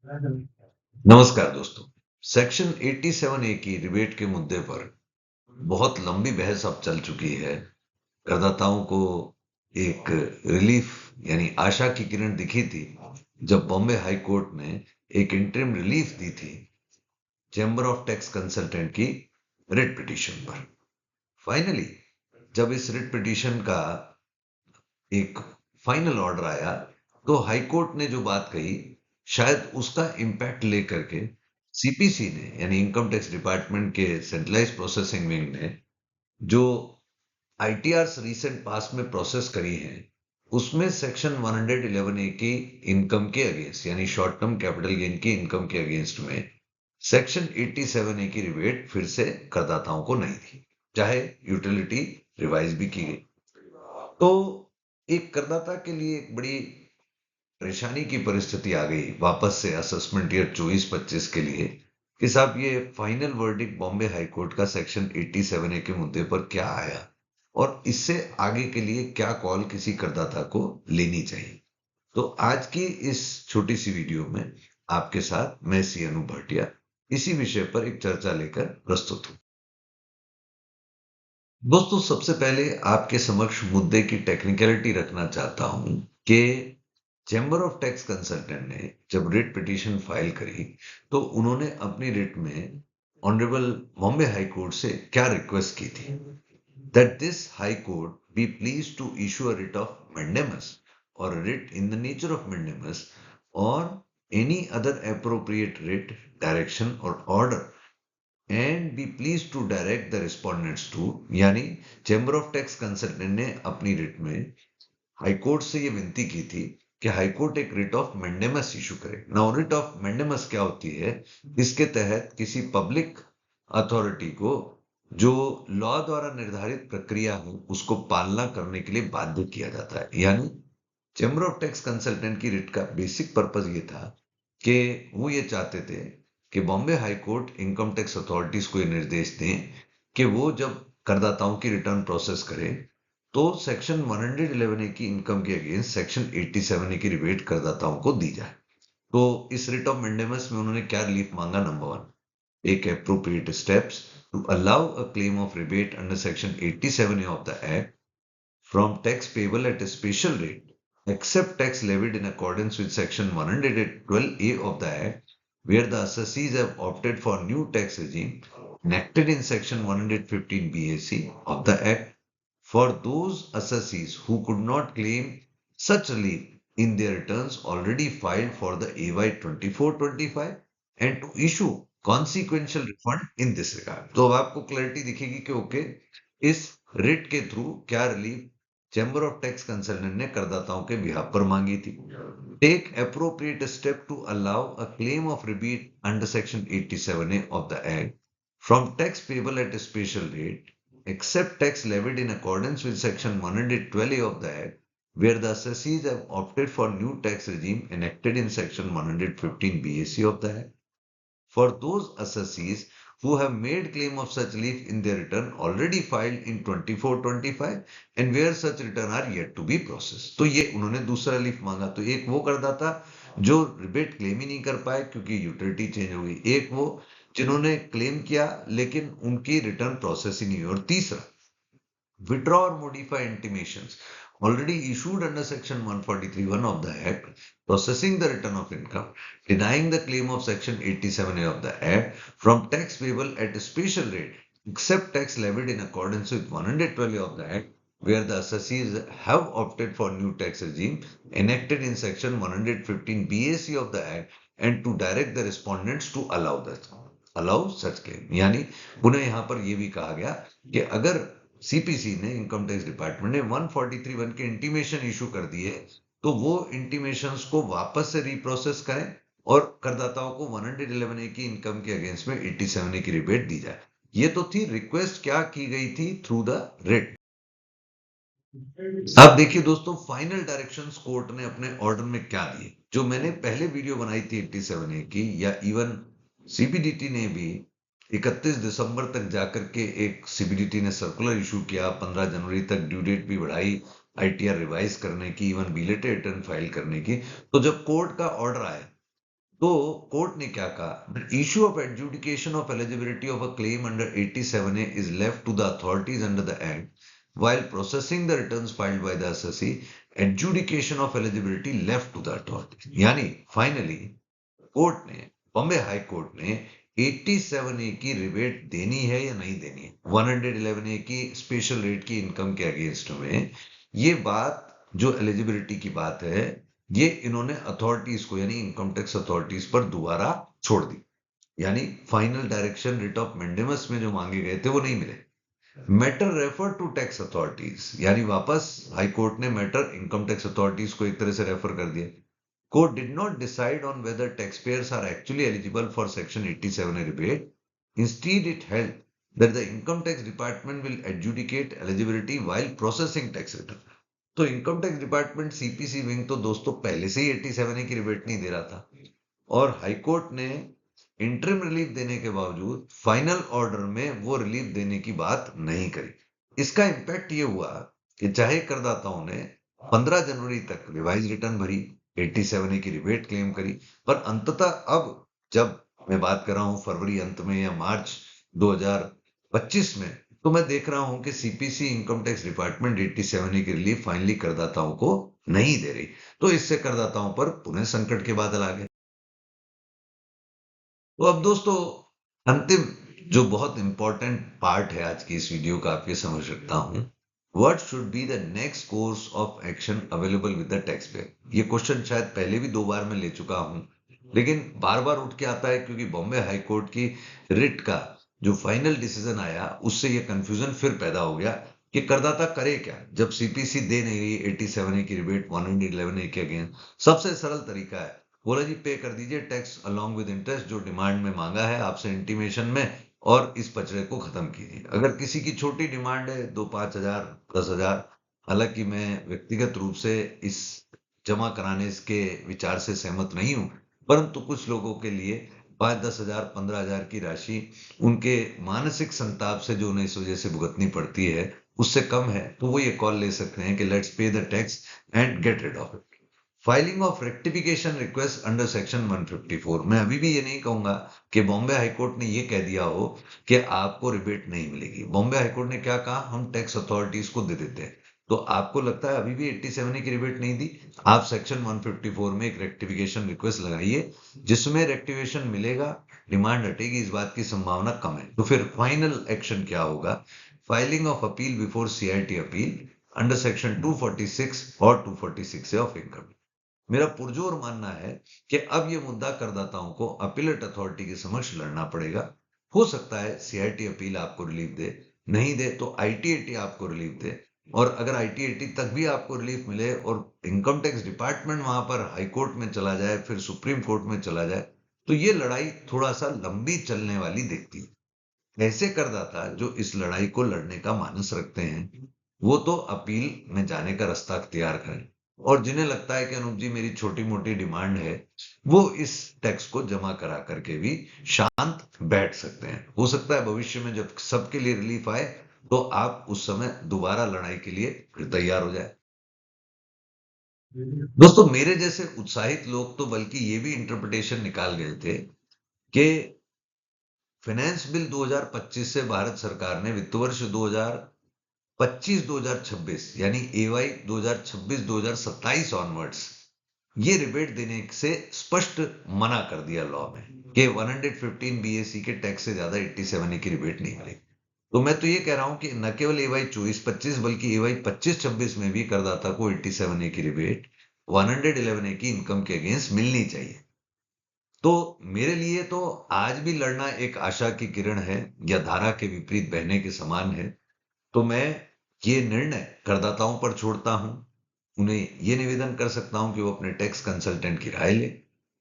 नमस्कार दोस्तों। सेक्शन 87 ए की रिबेट के मुद्दे पर बहुत लंबी बहस अब चल चुकी है। करदाताओं को एक रिलीफ यानी आशा की किरण दिखी थी जब बॉम्बे हाई कोर्ट ने एक इंटरिम रिलीफ दी थी चैम्बर ऑफ टैक्स कंसल्टेंट की रिट पिटीशन पर। फाइनली जब इस रिट पिटीशन का एक फाइनल ऑर्डर आया तो हाई कोर्ट ने जो बात कही शायद उसका इम्पैक्ट लेकर के सीपीसी ने यानी इनकम टैक्स डिपार्टमेंट के सेंट्रलाइज प्रोसेसिंग विंग ने जो आईटीआर रिसेंट पास में प्रोसेस करी हैं उसमें सेक्शन 111 ए की इनकम के अगेंस्ट यानी शॉर्ट टर्म कैपिटल गेन की इनकम के अगेंस्ट में सेक्शन 87 ए की रिबेट फिर से करदाताओं को नहीं थी, चाहे यूटिलिटी रिवाइज भी की गई। तो एक करदाता के लिए एक बड़ी परेशानी की परिस्थिति आ गई वापस से असेसमेंट ईयर 24-25 के लिए कि साहब ये final verdict Bombay high court का सेक्शन 87 ए के मुद्दे पर क्या आया और इससे आगे के लिए क्या कॉल किसी करदाता को लेनी चाहिए। तो आज की इस छोटी सी वीडियो में आपके साथ मैं सी अनु भाटिया इसी विषय पर एक चर्चा लेकर प्रस्तुत हूं। दोस्तों सबसे पहले आपके समक्ष मुद्दे की टेक्निकलिटी रखना चाहता हूं कि चैम्बर ऑफ टैक्स कंसल्टेंट ने जब रिट पिटीशन फाइल करी तो उन्होंने अपनी रिट में ऑनरेबल बॉम्बे हाई कोर्ट से क्या रिक्वेस्ट की थी that this high court be pleased to issue a writ of mandamus or a writ in the nature of mandamus or any other appropriate writ, direction or order and be pleased to direct the respondents to यानी chamber of tax consultant ने अपनी writ में high court से ये विनती की थी कि हाईकोर्ट एक रिट ऑफ मैंडेमस इशू करे। नाउ रिट ऑफ मैंडेमस क्या होती है? इसके तहत किसी पब्लिक अथॉरिटी को जो लॉ द्वारा निर्धारित प्रक्रिया है उसको पालना करने के लिए बाध्य किया जाता है। यानी चैम्बर ऑफ टैक्स कंसल्टेंट की रिट का बेसिक पर्पस ये था कि वो ये चाहते थे कि Bombay high court income tax authorities को ये निर्देश दें कि वो जब करदाताओं की रिटर्न प्रोसेस करें तो सेक्शन 111 ए की इनकम के अगेंस्ट सेक्शन 87 ए की रिबेट करदाताओं को दी जाए। तो इस रिट ऑफ मैंडेमस में उन्होंने क्या रिलीफ मांगा? Number one, take appropriate steps to allow a claim of rebate under section 87A of the act from tax payable at a special rate except tax levied in accordance with section 112A of the act where the assessees have opted for new tax regime enacted in section 115 BAC of the act for those assessees who could not claim such relief in their returns already filed for the AY 24-25 and to issue consequential refund in this regard। तो अब आपको clarity दिखेगी कि okay इस writ के through क्या relief chamber of tax consultant ने करदाताओं के बिहाफ पर मांगी थी। Take appropriate step to allow a claim of rebate under section 87A of the act from tax payable at a special rate except tax levied in accordance with section 112A of the act where the assessees have opted for new tax regime enacted in section 115 BAC of the act for those assessees who have made claim of such relief in their return already filed in 24-25 and where such return are yet to be processed। तो ये उन्होंने दूसरा relief मांगा। तो एक वो करदाता जो रिबेट क्लेम ही नहीं कर पाए क्योंकि यूटिलिटी चेंज हो गई, एक वो जिन्होंने क्लेम किया लेकिन उनकी रिटर्न प्रोसेस ही नहीं हुई, और तीसरा withdraw or modify intimations already issued under section 143(1) of the act processing the return of income, denying the claim of section 87A of the act from tax payable at a special rate except tax levied in accordance with 112A of the act where the assessees have opted for new tax regime enacted in section 115 BAC of the act and to direct the respondents to allow such claim। यानी पुनः यहाँ पर यह भी कहा गया कि अगर सीपीसी ने इनकम टैक्स डिपार्टमेंट ने 143(1) के इंटीमेशन इशू कर दिए तो वो इंटीमेशंस को वापस से रीप्रोसेस करें और करदाताओं को 111A की इनकम के अगेंस्ट में 87A की रिबेट दी जाए। ये तो थी रिक्वेस्ट क्या की गई थी थ्रू द रिट। अब देखिए दोस्तों फाइनल डायरेक्शंस कोर्ट ने अपने ऑर्डर में क्या दिए। जो मैंने पहले वीडियो बनाई थी 87A की, या इवन सीबीडीटी ने भी 31 दिसंबर तक जाकर के एक सीबीडीटी ने सर्कुलर इशू किया, 15 जनवरी तक ड्यू डेट भी बढ़ाई आईटीआर रिवाइज करने की, इवन बिलेटेड रिटर्न फाइल करने की। तो जब कोर्ट का ऑर्डर आया तो कोर्ट ने क्या कहा, issue of adjudication of eligibility of a claim under 87A is left to the authorities under the act while processing the returns filed by the assessee, adjudication of eligibility left to the authority. यानी finally court ने, Bombay high court ने 87A की rebate देनी है या नहीं देनी है, 111A की स्पेशल रेट की इनकम के अगेंस्ट में, ये बात जो एलिजिबिलिटी की बात है, ये इन्होंने अथॉरिटीज को यानी इनकम टैक्स अथॉरिटीज पर दोबारा छोड़ दी। यानी final direction writ of mandamus में जो मांगे गए थे वो नहीं मिले। Matter refer to tax authorities, यानी वापस हाई कोर्ट ने मैटर इनकम टैक्स अथॉरिटीज को एक तरह से रेफर कर दिया। Court did not decide on whether taxpayers are actually eligible for Section 87A rebate. Instead, it held that the income tax department will adjudicate eligibility while processing tax return. तो income tax department CPC wing तो दोस्तों पहले से ही 87A की rebate नहीं दे रहा था, और हाई कोर्ट ने इंटरिम रिलीफ देने के बावजूद फाइनल ऑर्डर में वो रिलीफ देने की बात नहीं करी। इसका इंपैक्ट ये हुआ कि चाहे करदाताओं ने 15 जनवरी तक रिवाइज रिटर्न भरी, 87A की रिबेट क्लेम करी, पर अंततः अब जब मैं बात कर रहा हूं फरवरी अंत में या मार्च 2025 में, तो मैं देख रहा हूं कि CPC income tax department 87A की रिलीफ फाइनली करदाताओं को नहीं दे रही। तो इससे करदाताओं पर पुनः संकट के बादल आ गए। तो अब दोस्तों अंतिम जो बहुत इंपॉर्टेंट पार्ट है आज की इस वीडियो का, आप ये समझ सकता हूं, what should be the next course of action available with the tax payer. ये क्वेश्चन शायद पहले भी 2 बार मैं ले चुका हूं, लेकिन बार बार उठ के आता है क्योंकि बॉम्बे हाई कोर्ट की रिट का जो फाइनल डिसीजन आया उससे ये कंफ्यूजन फिर पैदा हो गया कि करदाता करे क्या जब सीपीसी दे नहीं रही 87A की रिबेट 111A के अगेंस्ट। सबसे सरल तरीका है, बोला जी पे कर दीजिए टैक्स अलोंग विद इंटरेस्ट जो डिमांड में मांगा है आपसे इंटीमेशन में, और इस पचड़े को खत्म कीजिए। अगर किसी की छोटी डिमांड है 2-5 हजार 10 हजार, हालांकि मैं व्यक्तिगत रूप से इस जमा कराने के विचार से सहमत नहीं हूं, परंतु कुछ लोगों के लिए 5-10 हजार 15 हजार की राशि उनके मानसिक संताप से जो उन्हें इस वजह से भुगतनी पड़ती है उससे कम है, तो वो ये कॉल ले सकते हैं कि let's pay the tax and get rid of it. Filing of rectification request under section 154, मैं अभी भी ये नहीं कहूंगा कि बॉम्बे हाईकोर्ट ने ये कह दिया हो कि आपको रिबेट नहीं मिलेगी। बॉम्बे हाईकोर्ट ने क्या कहा, हम टैक्स अथॉरिटीज को दे देते हैं। तो आपको लगता है अभी भी 87A की रिबेट नहीं दी, आप सेक्शन 154 में एक रेक्टिफिकेशन रिक्वेस्ट लगाइए, जिसमें रेक्टिफिकेशन मिलेगा, डिमांड हटेगी, इस बात की संभावना कम है। तो फिर फाइनल एक्शन क्या होगा, filing of appeal before CIT appeal under section 246 और 246 ऑफ इनकम। मेरा पुरजोर मानना है कि अब यह मुद्दा करदाताओं को अपीलेट अथॉरिटी के समक्ष लड़ना पड़ेगा। हो सकता है सीआईटी अपील आपको रिलीफ दे, नहीं दे तो आईटीएटी आपको रिलीफ दे, और अगर आईटीएटी तक भी आपको रिलीफ मिले और इनकम टैक्स डिपार्टमेंट वहां पर हाई कोर्ट में चला जाए, फिर सुप्रीम कोर्ट में चला जाए, तो ये लड़ाई थोड़ा सा लंबी चलने वाली दिखती है। ऐसे करदाता जो इस लड़ाई को लड़ने का मानस रखते हैं वो तो अपील में जाने का रास्ता अख्तियार करें, और जिन्हें लगता है कि अनूप जी मेरी छोटी मोटी डिमांड है, वो इस टैक्स को जमा करा करके भी शांत बैठ सकते हैं। हो सकता है भविष्य में जब सबके लिए रिलीफ आए तो आप उस समय दोबारा लड़ाई के लिए फिर तैयार हो जाए। दोस्तों मेरे जैसे उत्साहित लोग तो बल्कि ये भी इंटरप्रिटेशन निकाल गए थे कि फाइनेंस बिल 2025 से भारत सरकार ने वित्त वर्ष 2025-2026 यानी एवाई 2026-2027 ऑनवर्ड्स ये रिबेट देने से स्पष्ट मना कर दिया लॉ में कि 115 बीएसी के टैक्स से ज्यादा 87A की रिबेट नहीं मिलेगी। तो मैं तो ये कह रहा हूं कि न केवल एवाई 24-25 बल्कि एवाई 25-26 में भी करदाता को 87A की रिबेट 111A की इनकम के अगेंस्ट मिलनी चाहिए। तो मेरे लिए तो आज भी लड़ना एक आशा की किरण है या धारा के विपरीत बहने के समान है। तो मैं ये निर्णय करदाताओं पर छोड़ता हूं, उन्हें ये निवेदन कर सकता हूं कि वो अपने टैक्स कंसल्टेंट की राय ले।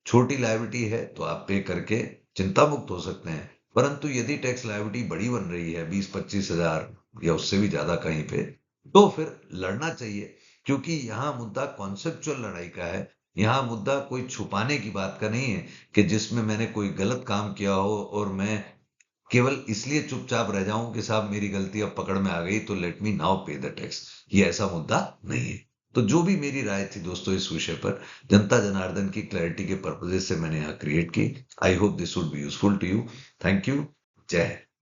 छोटी लायबिलिटी है तो आप पे करके चिंता मुक्त हो सकते हैं, परंतु यदि टैक्स लायबिलिटी बड़ी बन रही है 20-25 हजार या उससे भी ज्यादा कहीं पे, तो फिर लड़ना चाहिए, क्योंकि यहाँ मुद्दा कॉन्सेप्चुअल लड़ाई का है। यहाँ मुद्दा कोई छुपाने की बात का नहीं है कि जिसमें मैंने कोई गलत काम किया हो और मैं केवल इसलिए चुपचाप रह जाऊं कि साहब मेरी गलती अब पकड़ में आ गई तो लेट मी नाउ पे द टैक्स। ये ऐसा मुद्दा नहीं है। तो जो भी मेरी राय थी दोस्तों इस विषय पर, जनता जनार्दन की क्लैरिटी के पर्पजेस से मैंने यहाँ क्रिएट की। I hope this would be useful to you. Thank you. जय हिंद।